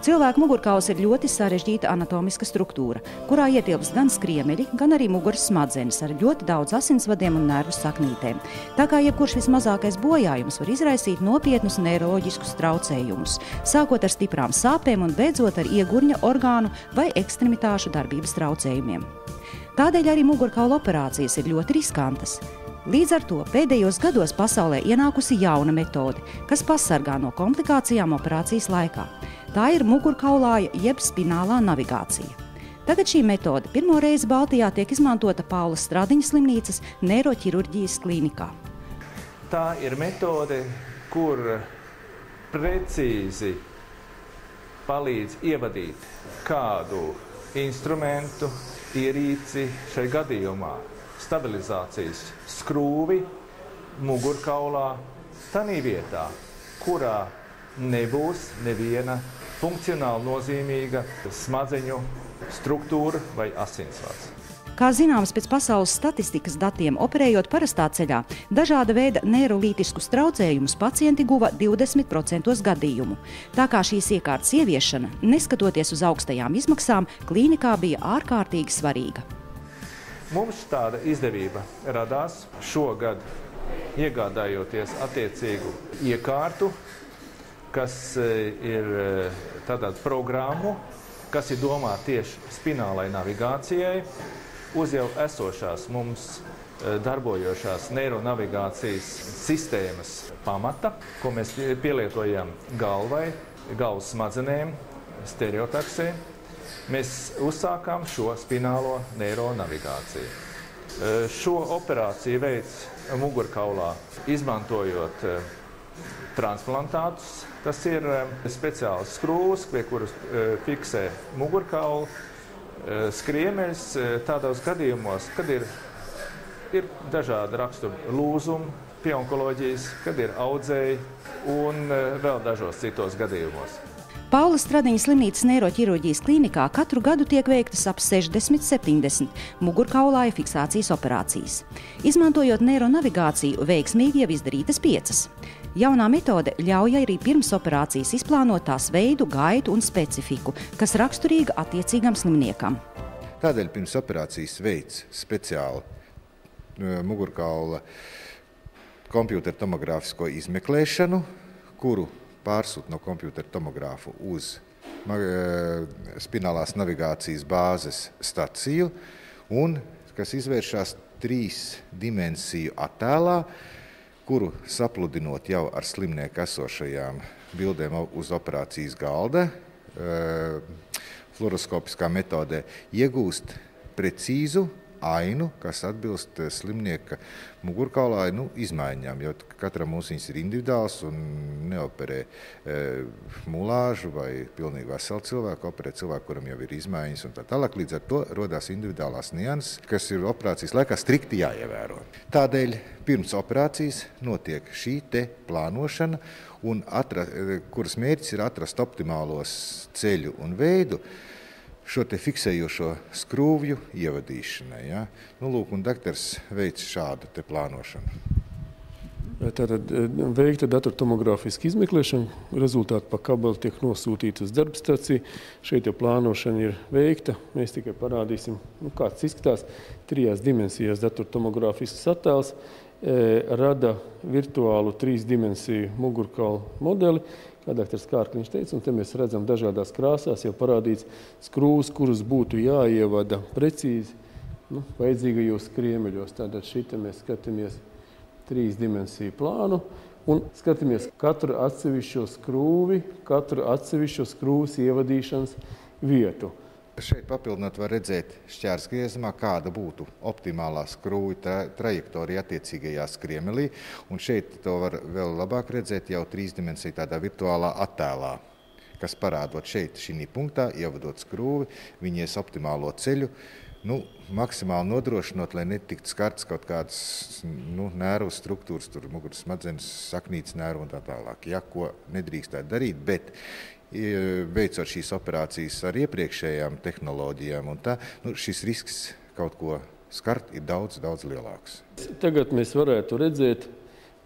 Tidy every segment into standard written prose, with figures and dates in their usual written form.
Cilvēka mugurkauls ir ļoti sarežģīta anatomiska struktūra, kurā ietilpst gan skriemeļi, gan arī muguras smadzenes ar ļoti daudz asinsvadiem un nervu saknītēm. Tā kā jebkurš vismazākais bojājums var izraisīt nopietnus neiroloģiskus traucējumus, sākot ar stiprām sāpēm un beidzot ar iegurņa orgānu vai ekstremitāšu darbības traucējumiem. Tādēļ arī mugurkaula operācijas ir ļoti riskantas. Līdz ar to pēdējos gados pasaulē ienākusi jauna metode, kas pasargā no komplikācijām operācijas laikā. Tā ir mugurkaulāja jeb spinālā navigācija. Tagad šī metode pirmo reizi Baltijā tiek izmantota Paulas Stradiņa slimnīcas neiroķirurģijas klīnikā. Tā ir metode, kur precīzi palīdz ievadīt kādu instrumentu, ierīci, šai gadījumā stabilizācijas skrūvi mugurkaulā, tanī vietā, kurā nebūs neviena funkcionāli nozīmīga smadzeņu struktūra vai asinsvads. Kā zināms, pēc pasaules statistikas datiem, operējot parastā ceļā, dažāda veida neirolītiskus traucējumus pacienti guva 20% gadījumu. Tā kā šīs iekārtas ieviešana, neskatoties uz augstajām izmaksām, klīnikā bija ārkārtīgi svarīga. Mums tāda izdevība radās šogad, iegādājoties attiecīgu iekārtu, kas ir tādā programmu, kas ir domāta tieši spinālai navigācijai, uz jau esošās mums darbojošās neironavigācijas sistēmas pamata, ko mēs pielietojam galvai, galvas smadzenēm, stereotaksē. Mēs uzsākām šo spinālo neironavigāciju. Šo operāciju veids mugurkaulā, izmantojot transplantātus. Tas ir speciāls skrūvs, pie kuras fiksē mugurkaulu, skriemeļs tādos gadījumos, kad ir dažādi rakstura lūzumi pie onkoloģijas, kad ir audzēji un vēl dažos citos gadījumos. Paulas Stradiņa slimnīcas neiroķirurģijas klīnikā katru gadu tiek veiktas ap 60–70 mugurkaulāja fiksācijas operācijas. Izmantojot neironavigāciju, veiksmīgi jau izdarītas 5. Jaunā metode ļauj arī pirms operācijas izplānot tās veidu, gaitu un specifiku, kas raksturīga attiecīgam slimniekam. Tādēļ pirms operācijas veids speciāli mugurkaula kompjutertomogrāfisko izmeklēšanu, kuru pārsūt no kompjutertomogrāfu uz spinālās navigācijas bāzes staciju, un kas izvēršas 3 dimensiju attēlā, kuru sapludinot jau ar slimnieku esošajām bildēm uz operācijas galda, fluoroskopiskā metodē iegūst precīzu ainu, kas atbilst slimnieka mugurkaulā izmaiņām, jo katram mums viņas ir individuāls un neoperē mulāžu vai pilnīgi veselu cilvēku, operē cilvēku, kuram jau ir izmaiņas un tā tālāk. Līdz ar to rodās individuālās nianses, kas ir operācijas laikā strikti jāievēro. Tādēļ pirms operācijas notiek šī te plānošana, un kuras mērķis ir atrast optimālos ceļu un veidu šo te fiksējošo skrūvju ievadīšanai. Ja? Lūk, un daktars veic šādu te plānošanu. Tātad veikta datortomogrāfiska izmeklēšana, rezultāti pa kabeli tiek nosūtīti uz darbstaciju. Šeit jau plānošana ir veikta. Mēs tikai parādīsim, kāds izskatās 3 dimensijās datortomogrāfisks attēls. Rada virtuālu 3 dimensiju mugurkaulu modeli, kā doktors Kārkliņš teica, un te mēs redzam dažādās krāsās jau parādīts skrūvs, kurus būtu jāievada precīzi vajadzīgajos skriemeļos. Tātad šeit mēs skatāmies 3 dimensiju plānu un skatāmies katru atsevišķo skrūvi, katru atsevišķo skrūvas ievadīšanas vietu. Šeit papildinot var redzēt šķērsgriezumā, kāda būtu optimālā skrūvja trajektorija attiecīgajā skriemelī, un šeit to var vēl labāk redzēt jau 3 dimensiju tādā virtuālā attēlā, kas parādot šeit šī punktā, ievadot skrūvi, viņies optimālo ceļu, maksimāli nodrošinot, lai netiktu skarts kaut kādas nervu struktūras, tur muguras smadzenes, saknītes nervu un tā tālāk, ko nedrīkstētu darīt, bet veicot šīs operācijas ar iepriekšējām tehnoloģijām, un šis risks kaut ko skart ir daudz lielāks. Tagad mēs varētu redzēt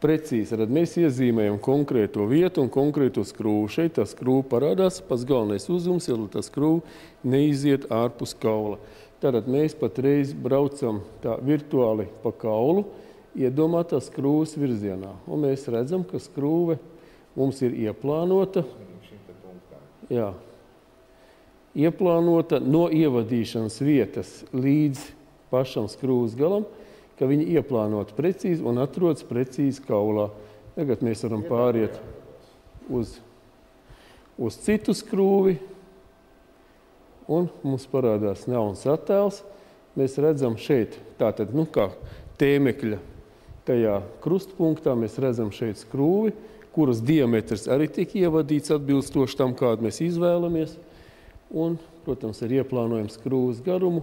precīzi. Tad mēs iezīmējam konkrēto vietu un konkrēto skrūvu. Šeit tā skrūva parādās, pats galvenais uzdevums ir, lai tā skrūva neiziet ārpus kaula. Tātad mēs patreiz braucam tā virtuāli pa kaulu, iedomātā skrūves virzienā. Un mēs redzam, ka skrūve mums ir ieplānota. Jā. Ieplānota no ievadīšanas vietas līdz pašam skrūves galam, ka viņi ieplānota precīzi un atrodas precīzi kaulā. Tagad mēs varam pāriet uz citu skrūvi, un mums parādās jauns attēls. Mēs redzam šeit, tātad, kā tēmekļa tajā krustpunktā, mēs redzam šeit skrūvi, kuras diametrs arī tiek ievadīts atbilstoši tam, kādu mēs izvēlamies. Un, protams, ar ieplānojumu skrūves garumu,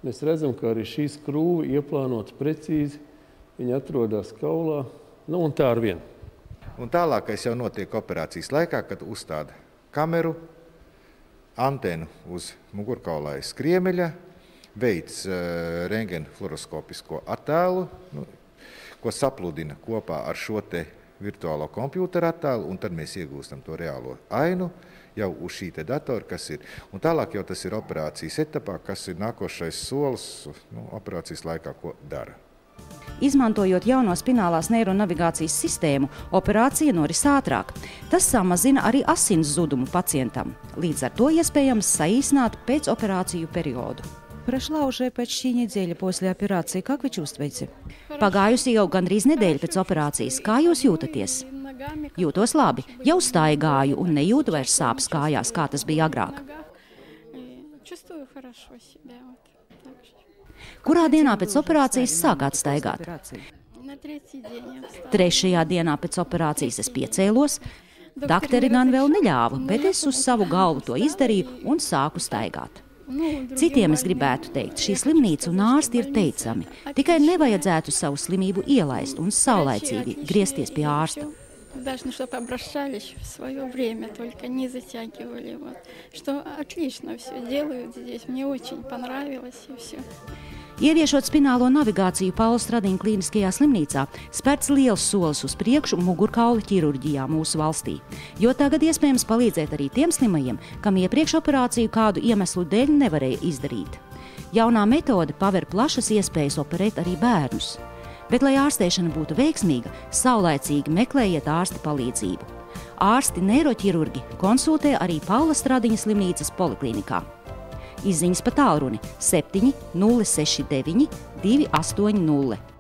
mēs redzam, ka arī šī skrūve ieplānota precīzi, viņa atrodas kaulā, un tā ar vienu. Un tālākais jau notiek operācijas laikā, kad uzstāda kameru, antenu uz mugurkaulā skriemeļa, veids rentgena fluoroskopisko attēlu, ko sapludina kopā ar šo te virtuālo kompjūteru attēlu, un tad mēs iegūstam to reālo ainu jau uz šī te datora, kas ir. Un tālāk jau tas ir operācijas etapā, kas ir nākošais solis operācijas laikā, ko dara. Izmantojot jauno spinālās neironavigācijas sistēmu, operācija noris ātrāk. Tas samazina arī asins zudumu pacientam. Līdz ar to iespējams saīsināt pēcoperāciju periodu. Прошла уже почти неделя после операции. Как вы чувствуете? Pagājusi jau gandrīz nedēļa pēc operācijas. Kā jūs jūtaties? Jūtos labi. Jau staigāju un nejūtu vairs sāpes kājās, kā tas bija agrāk. Kurā dienā pēc operācijas sākāt staigāt? 3. dienā pēc operācijas es piecēlos. Dakteri gan vēl neļāva, bet es uz savu galvu to izdarīju un sāku staigāt. Citiem es gribētu teikt, šī slimnīca un ārsti ir teicami. Tikai nevajadzētu savu slimību ielaist un saulaicīgi griezties pie ārsta. Должны, чтобы обращались в свое время, только не затягивали. Что отлично все делают здесь. Мне очень понравилось и все. Ieviešot spinālo navigāciju Paula Stradiņa klīniskajā slimnīcā, spērts liels solis uz priekšu mugurkaula ķirurģijā mūsu valstī. Jo tagad iespējams palīdzēt arī tiem slimajiem, kam iepriekš operāciju kādu iemeslu dēļ nevarēja izdarīt. Jaunā metode paver plašas iespējas operēt arī bērnus. Bet, lai ārstēšana būtu veiksmīga, saulaicīgi meklējiet ārsta palīdzību. Ārsti neiroķirurgi konsultē arī Paula Stradiņa slimnīcas poliklinikā. Izziņas pa tālruni 7 069 280.